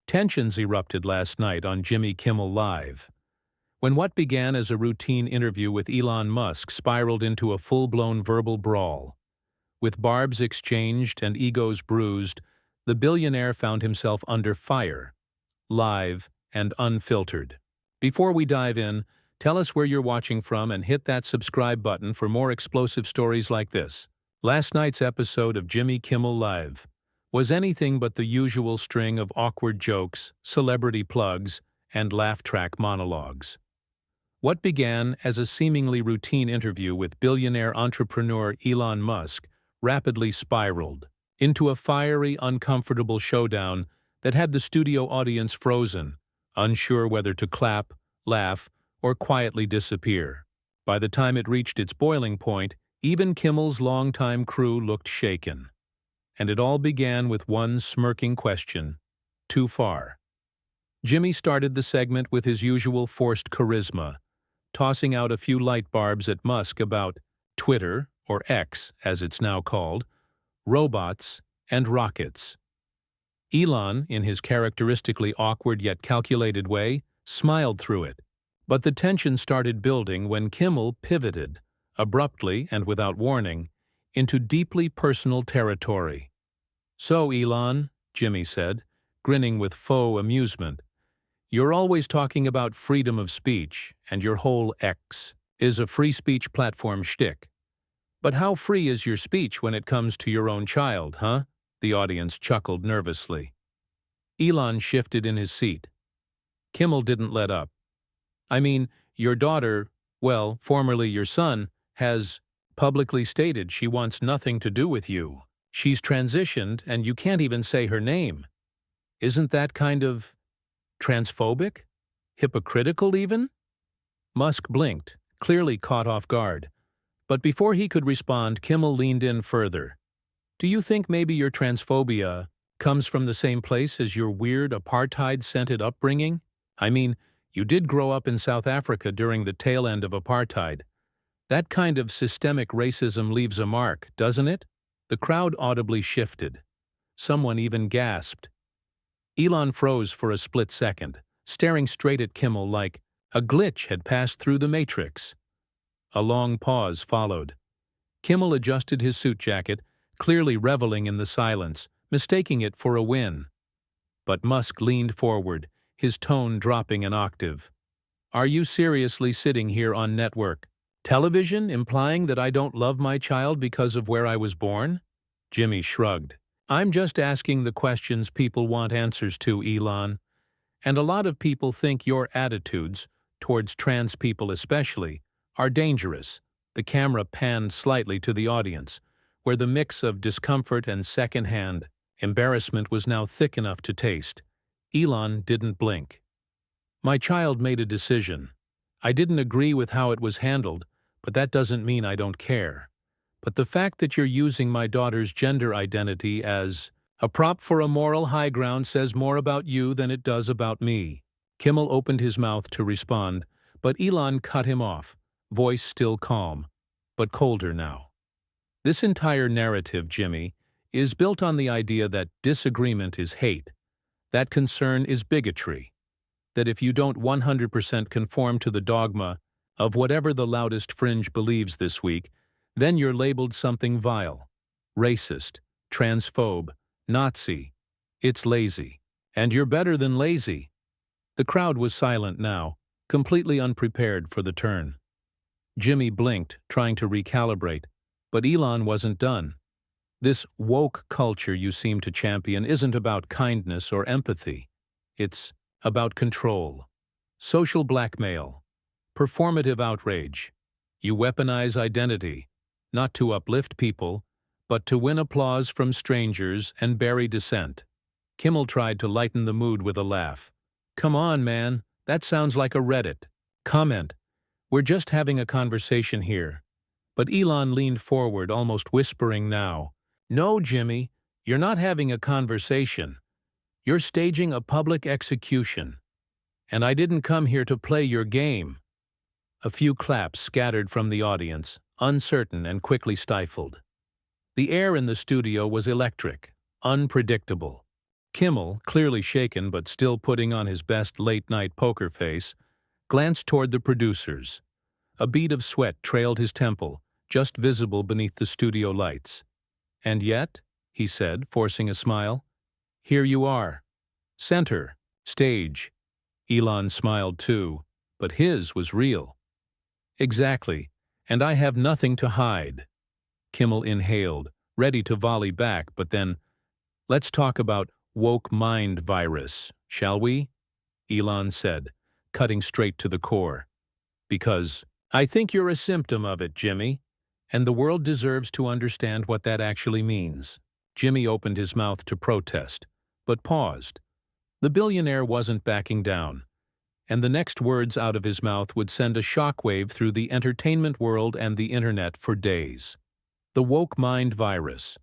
Tensions erupted last night on Jimmy Kimmel Live, when what began as a routine interview with Elon Musk spiraled into a full-blown verbal brawl. With barbs exchanged and egos bruised, the billionaire found himself under fire, live and unfiltered. Before we dive in, tell us where you're watching from and hit that subscribe button for more explosive stories like this. Last night's episode of Jimmy Kimmel Live was anything but the usual string of awkward jokes, celebrity plugs, and laugh track monologues. What began as a seemingly routine interview with billionaire entrepreneur Elon Musk rapidly spiraled into a fiery, uncomfortable showdown that had the studio audience frozen, unsure whether to clap, laugh, or quietly disappear. By the time it reached its boiling point, even Kimmel's longtime crew looked shaken. And it all began with one smirking question: too far? Jimmy started the segment with his usual forced charisma, tossing out a few light barbs at Musk about Twitter, or X as it's now called, robots, and rockets. Elon, in his characteristically awkward yet calculated way, smiled through it. But the tension started building when Kimmel pivoted, abruptly and without warning, into deeply personal territory. "So, Elon," Jimmy said, grinning with faux amusement, "you're always talking about freedom of speech, and your whole X is a free speech platform shtick. But how free is your speech when it comes to your own child, huh?" The audience chuckled nervously. Elon shifted in his seat. Kimmel didn't let up. "I mean, your daughter, well, formerly your son, has publicly stated she wants nothing to do with you. She's transitioned, and you can't even say her name. Isn't that kind of transphobic? Hypocritical, even?" Musk blinked, clearly caught off guard. But before he could respond, Kimmel leaned in further. "Do you think maybe your transphobia comes from the same place as your weird apartheid-scented upbringing? I mean, you did grow up in South Africa during the tail end of apartheid. That kind of systemic racism leaves a mark, doesn't it?" The crowd audibly shifted. Someone even gasped. Elon froze for a split second, staring straight at Kimmel like a glitch had passed through the Matrix. A long pause followed. Kimmel adjusted his suit jacket, clearly reveling in the silence, mistaking it for a win. But Musk leaned forward, his tone dropping an octave. "Are you seriously sitting here on network television implying that I don't love my child because of where I was born?" Jimmy shrugged. "I'm just asking the questions people want answers to, Elon. And a lot of people think your attitudes, towards trans people especially, are dangerous." The camera panned slightly to the audience, where the mix of discomfort and second-hand embarrassment was now thick enough to taste. Elon didn't blink. "My child made a decision. I didn't agree with how it was handled, but that doesn't mean I don't care. But the fact that you're using my daughter's gender identity as a prop for a moral high ground says more about you than it does about me." Kimmel opened his mouth to respond, but Elon cut him off, voice still calm, but colder now. "This entire narrative, Jimmy, is built on the idea that disagreement is hate, that concern is bigotry, that if you don't 100% conform to the dogma of whatever the loudest fringe believes this week, then you're labeled something vile, racist, transphobe, Nazi. It's lazy. And you're better than lazy." The crowd was silent now, completely unprepared for the turn. Jimmy blinked, trying to recalibrate, but Elon wasn't done. "This woke culture you seem to champion isn't about kindness or empathy. It's about control, social blackmail, performative outrage. You weaponize identity, not to uplift people, but to win applause from strangers and bury dissent." Kimmel tried to lighten the mood with a laugh. "Come on, man, that sounds like a Reddit comment. We're just having a conversation here." But Elon leaned forward, almost whispering now. "No, Jimmy, you're not having a conversation. You're staging a public execution. And I didn't come here to play your game." A few claps scattered from the audience, uncertain and quickly stifled. The air in the studio was electric, unpredictable. Kimmel, clearly shaken but still putting on his best late-night poker face, glanced toward the producers. A bead of sweat trailed his temple, just visible beneath the studio lights. "And yet," he said, forcing a smile, "here you are. Center. Stage." Elon smiled too, but his was real. "Exactly, and I have nothing to hide." Kimmel inhaled, ready to volley back, but then, "Let's talk about woke mind virus, shall we?" Elon said, cutting straight to the core. "Because I think you're a symptom of it, Jimmy, and the world deserves to understand what that actually means." Jimmy opened his mouth to protest, but paused. The billionaire wasn't backing down, and the next words out of his mouth would send a shockwave through the entertainment world and the internet for days. "The woke mind virus,"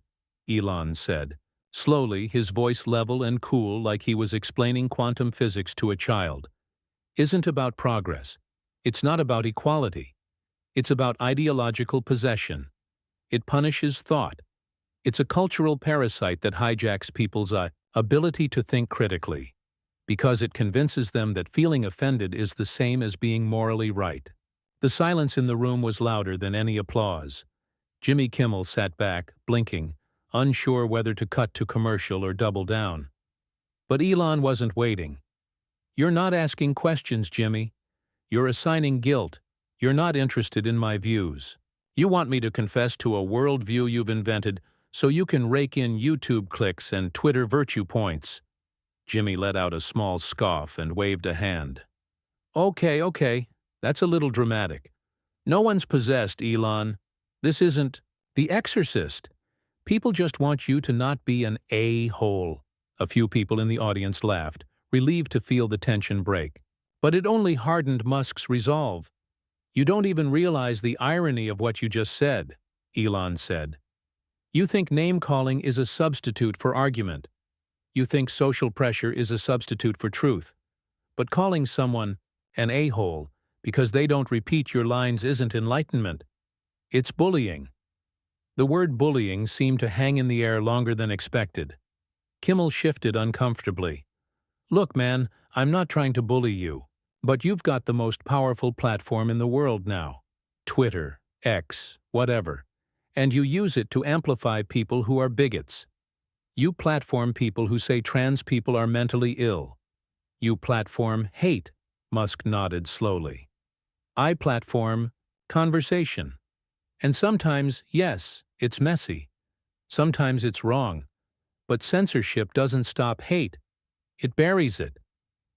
Elon said, slowly, his voice level and cool like he was explaining quantum physics to a child, "isn't about progress. It's not about equality. It's about ideological possession. It punishes thought. It's a cultural parasite that hijacks people's ability to think critically, because it convinces them that feeling offended is the same as being morally right." The silence in the room was louder than any applause. Jimmy Kimmel sat back, blinking, unsure whether to cut to commercial or double down. But Elon wasn't waiting. "You're not asking questions, Jimmy. You're assigning guilt. You're not interested in my views. You want me to confess to a worldview you've invented so you can rake in YouTube clicks and Twitter virtue points." Jimmy let out a small scoff and waved a hand. Okay, that's a little dramatic. No one's possessed, Elon. This isn't The Exorcist. People just want you to not be an a-hole." A few people in the audience laughed, relieved to feel the tension break. "But it only hardened Musk's resolve." "You don't even realize the irony of what you just said," Elon said. "You think name-calling is a substitute for argument. You think social pressure is a substitute for truth. But calling someone an a-hole because they don't repeat your lines isn't enlightenment. It's bullying." The word bullying seemed to hang in the air longer than expected. Kimmel shifted uncomfortably. "Look, man, I'm not trying to bully you, but you've got the most powerful platform in the world now. Twitter, X, whatever. And you use it to amplify people who are bigots. You platform people who say trans people are mentally ill. You platform hate," Musk nodded slowly. "I platform conversation. And sometimes, yes, it's messy. Sometimes it's wrong. But censorship doesn't stop hate. It buries it.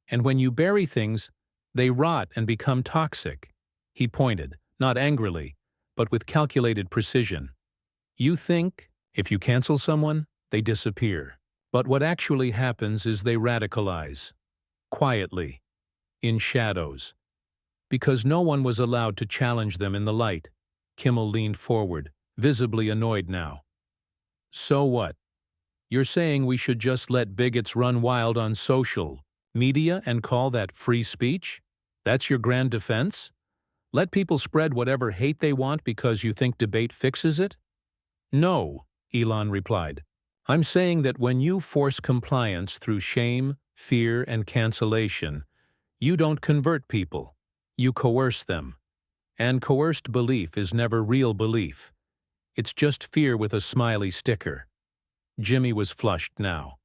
And when you bury things, they rot and become toxic." He pointed, not angrily, but with calculated precision. "You think, if you cancel someone, they disappear. But what actually happens is they radicalize. Quietly. In shadows. Because no one was allowed to challenge them in the light." Kimmel leaned forward, visibly annoyed now. "So what? You're saying we should just let bigots run wild on social media and call that free speech? That's your grand defense? Let people spread whatever hate they want because you think debate fixes it?" "No," Elon replied. "I'm saying that when you force compliance through shame, fear, and cancellation, you don't convert people. You coerce them. And coerced belief is never real belief. It's just fear with a smiley sticker." Jimmy was flushed now.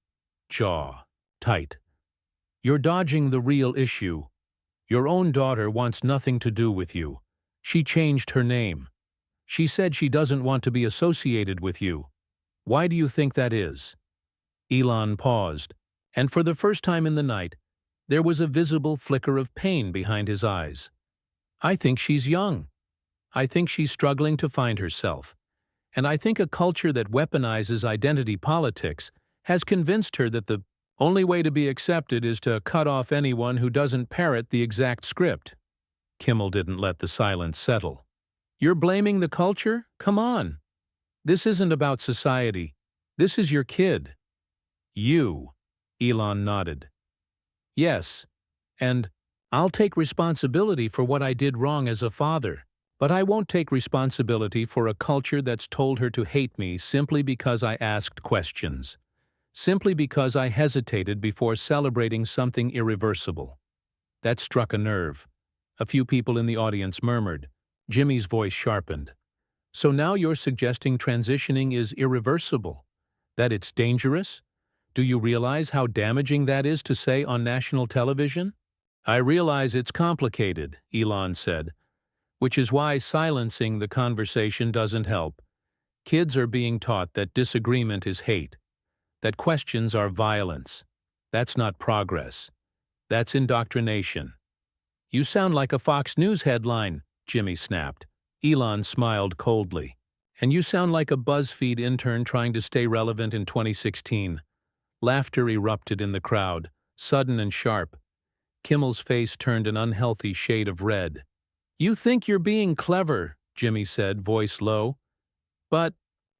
Jaw tight. "You're dodging the real issue. Your own daughter wants nothing to do with you. She changed her name. She said she doesn't want to be associated with you. Why do you think that is?" Elon paused, and for the first time in the night, there was a visible flicker of pain behind his eyes. "I think she's young. I think she's struggling to find herself. And I think a culture that weaponizes identity politics has convinced her that the only way to be accepted is to cut off anyone who doesn't parrot the exact script." Kimmel didn't let the silence settle. "You're blaming the culture? Come on. This isn't about society. This is your kid." "You," Elon nodded. "Yes, and I'll take responsibility for what I did wrong as a father, but I won't take responsibility for a culture that's told her to hate me simply because I asked questions. simply because I hesitated before celebrating something irreversible. That struck a nerve. A few people in the audience murmured. Jimmy's voice sharpened. So now you're suggesting transitioning is irreversible? That it's dangerous? Do you realize how damaging that is to say on national television? I realize it's complicated, Elon said, which is why silencing the conversation doesn't help. Kids are being taught that disagreement is hate, that questions are violence. That's not progress. That's indoctrination. You sound like a Fox News headline, Jimmy snapped. Elon smiled coldly. And you sound like a BuzzFeed intern trying to stay relevant in 2016. Laughter erupted in the crowd, sudden and sharp. Kimmel's face turned an unhealthy shade of red. You think you're being clever, Jimmy said, voice low. But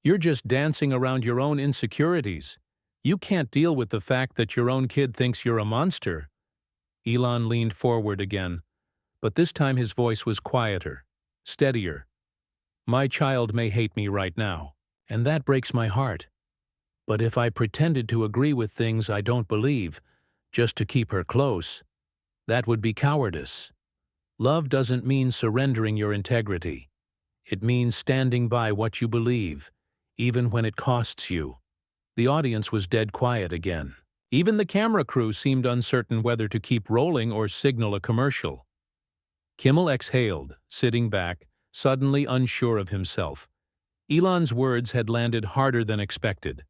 you're just dancing around your own insecurities. You can't deal with the fact that your own kid thinks you're a monster. Elon leaned forward again, but this time his voice was quieter, steadier. My child may hate me right now, and that breaks my heart. But if I pretended to agree with things I don't believe, just to keep her close, that would be cowardice. Love doesn't mean surrendering your integrity. It means standing by what you believe, even when it costs you. The audience was dead quiet again. Even the camera crew seemed uncertain whether to keep rolling or signal a commercial. Kimmel exhaled, sitting back, suddenly unsure of himself. Elon's words had landed harder than expected,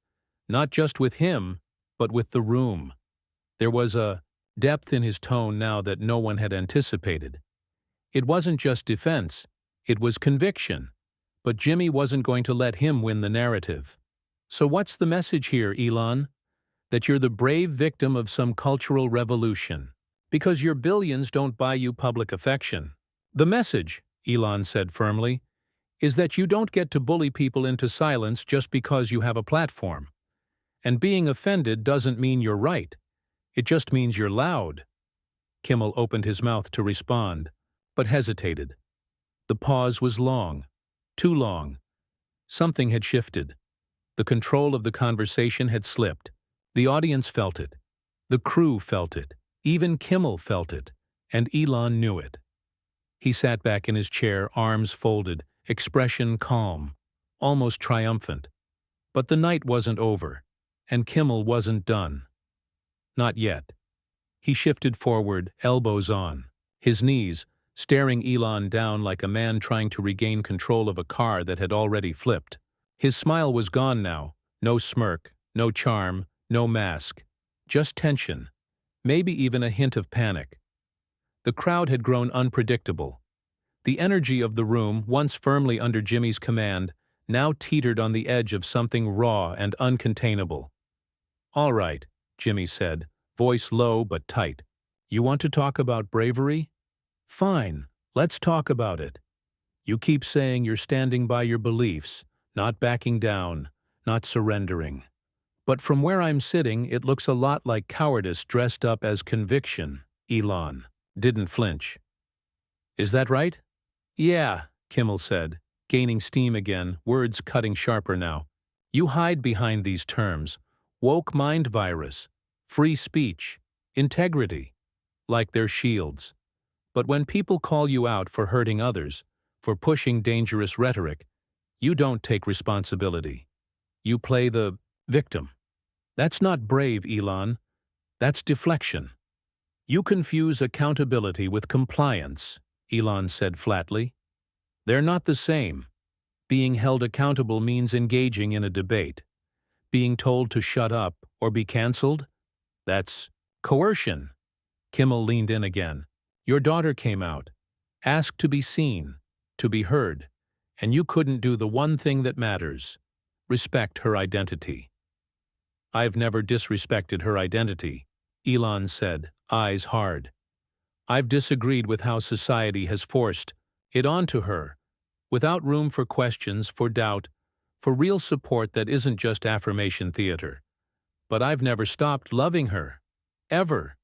not just with him, but with the room. There was a depth in his tone now that no one had anticipated. It wasn't just defense, it was conviction. But Jimmy wasn't going to let him win the narrative. So what's the message here, Elon? That you're the brave victim of some cultural revolution, because your billions don't buy you public affection. The message, Elon said firmly, is that you don't get to bully people into silence just because you have a platform. And being offended doesn't mean you're right. It just means you're loud. Kimmel opened his mouth to respond, but hesitated. The pause was long, too long. Something had shifted. The control of the conversation had slipped. The audience felt it. The crew felt it. Even Kimmel felt it. And Elon knew it. He sat back in his chair, arms folded, expression calm, almost triumphant. But the night wasn't over, and Kimmel wasn't done. Not yet. He shifted forward, elbows on, his knees, staring Elon down like a man trying to regain control of a car that had already flipped. His smile was gone now, no smirk, no charm, no mask, just tension, maybe even a hint of panic. The crowd had grown unpredictable. The energy of the room, once firmly under Jimmy's command, now teetered on the edge of something raw and uncontainable. All right, Jimmy said, voice low but tight. You want to talk about bravery? Fine, let's talk about it. You keep saying you're standing by your beliefs, not backing down, not surrendering. But from where I'm sitting, it looks a lot like cowardice dressed up as conviction. Elon didn't flinch. Is that right? Yeah, Kimmel said, gaining steam again, words cutting sharper now. You hide behind these terms. Woke mind virus, free speech, integrity, like they're shields. But when people call you out for hurting others, for pushing dangerous rhetoric, you don't take responsibility. You play the victim. That's not brave, Elon. That's deflection. You confuse accountability with compliance, Elon said flatly. They're not the same. Being held accountable means engaging in a debate. Being told to shut up or be canceled? That's coercion. Kimmel leaned in again. Your daughter came out, asked to be seen, to be heard, and you couldn't do the one thing that matters: respect her identity. I've never disrespected her identity, Elon said, eyes hard. I've disagreed with how society has forced it onto her, without room for questions, for doubt, for real support that isn't just affirmation theater. But I've never stopped loving her. Ever.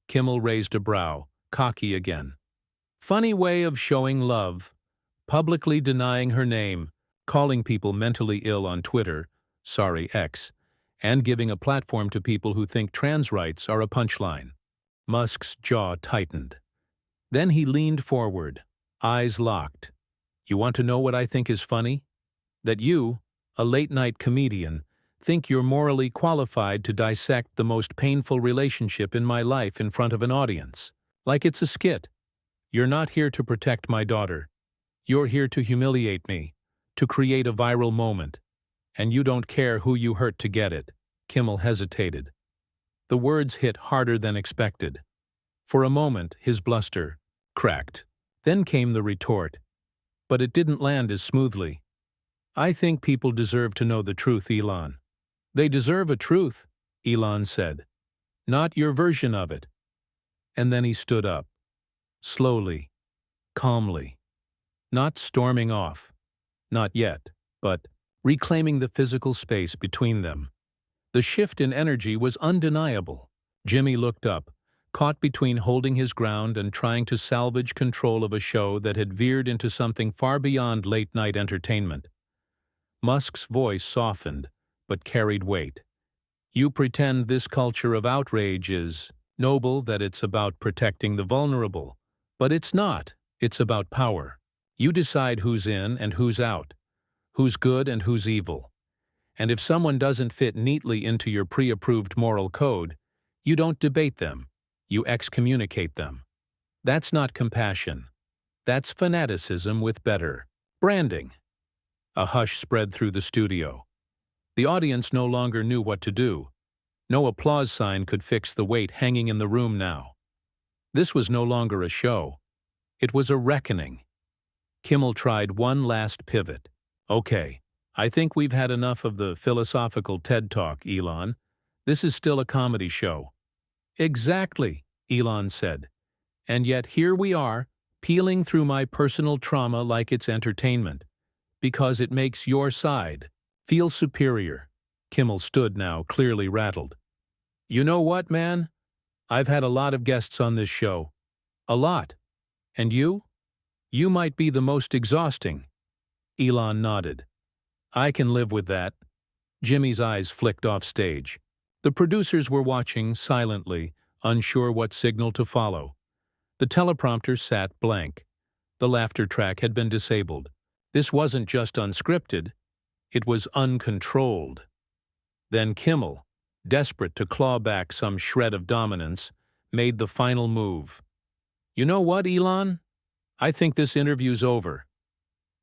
Kimmel raised a brow, cocky again. Funny way of showing love. Publicly denying her name, calling people mentally ill on Twitter, sorry X, and giving a platform to people who think trans rights are a punchline. Musk's jaw tightened. Then he leaned forward, eyes locked. You want to know what I think is funny? That you, a late-night comedian, think you're morally qualified to dissect the most painful relationship in my life in front of an audience. Like it's a skit. You're not here to protect my daughter. You're here to humiliate me, to create a viral moment. And you don't care who you hurt to get it. Kimmel hesitated. The words hit harder than expected. For a moment, his bluster cracked. Then came the retort. But it didn't land as smoothly. I think people deserve to know the truth, Elon. They deserve a truth, Elon said. Not your version of it. And then he stood up. Slowly. Calmly. Not storming off. Not yet, but reclaiming the physical space between them. The shift in energy was undeniable. Jimmy looked up, caught between holding his ground and trying to salvage control of a show that had veered into something far beyond late-night entertainment. Musk's voice softened, but carried weight. You pretend this culture of outrage is noble, that it's about protecting the vulnerable. But it's not. It's about power. You decide who's in and who's out, who's good and who's evil. And if someone doesn't fit neatly into your pre-approved moral code, you don't debate them. You excommunicate them. That's not compassion. That's fanaticism with better branding. A hush spread through the studio. The audience no longer knew what to do. No applause sign could fix the weight hanging in the room now. This was no longer a show. It was a reckoning. Kimmel tried one last pivot. Okay, I think we've had enough of the philosophical TED Talk, Elon. This is still a comedy show. Exactly, Elon said. And yet here we are, peeling through my personal trauma like it's entertainment. Because it makes your side feel superior. Kimmel stood now, clearly rattled. You know what, man? I've had a lot of guests on this show. A lot. And you? You might be the most exhausting. Elon nodded. I can live with that. Jimmy's eyes flicked off stage. The producers were watching silently, unsure what signal to follow. The teleprompter sat blank. The laughter track had been disabled. This wasn't just unscripted, it was uncontrolled. Then Kimmel, desperate to claw back some shred of dominance, made the final move. You know what, Elon? I think this interview's over.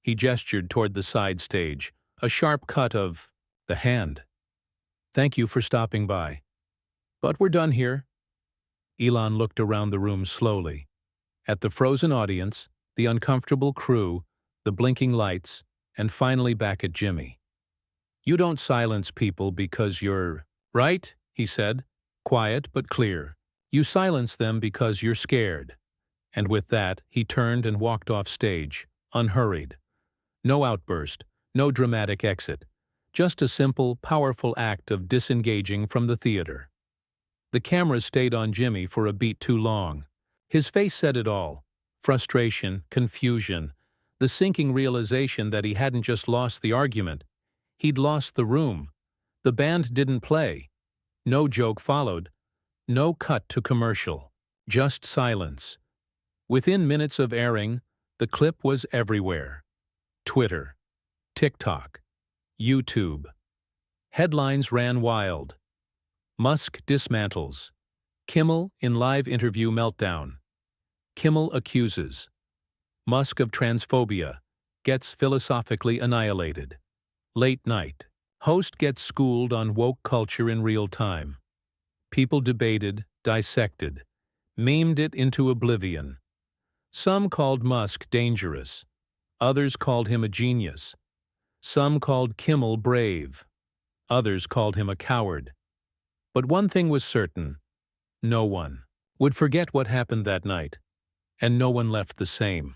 He gestured toward the side stage, a sharp cut of the hand. Thank you for stopping by. But we're done here. Elon looked around the room slowly. At the frozen audience, the uncomfortable crew, the blinking lights, and finally back at Jimmy. You don't silence people because you're right, he said, quiet but clear. You silence them because you're scared. And with that, he turned and walked off stage, unhurried. No outburst, no dramatic exit, just a simple, powerful act of disengaging from the theater. The cameras stayed on Jimmy for a beat too long. His face said it all. Frustration, confusion, the sinking realization that he hadn't just lost the argument, he'd lost the room. The band didn't play. No joke followed. No cut to commercial. Just silence. Within minutes of airing, the clip was everywhere. Twitter, TikTok, YouTube. Headlines ran wild. Musk dismantles. Kimmel in live interview meltdown. Kimmel accuses. Musk of transphobia. Gets philosophically annihilated. Late night. Host gets schooled on woke culture in real time. People debated, dissected, memed it into oblivion. Some called Musk dangerous. Others called him a genius. Some called Kimmel brave. Others called him a coward. But one thing was certain. No one would forget what happened that night. And no one left the same.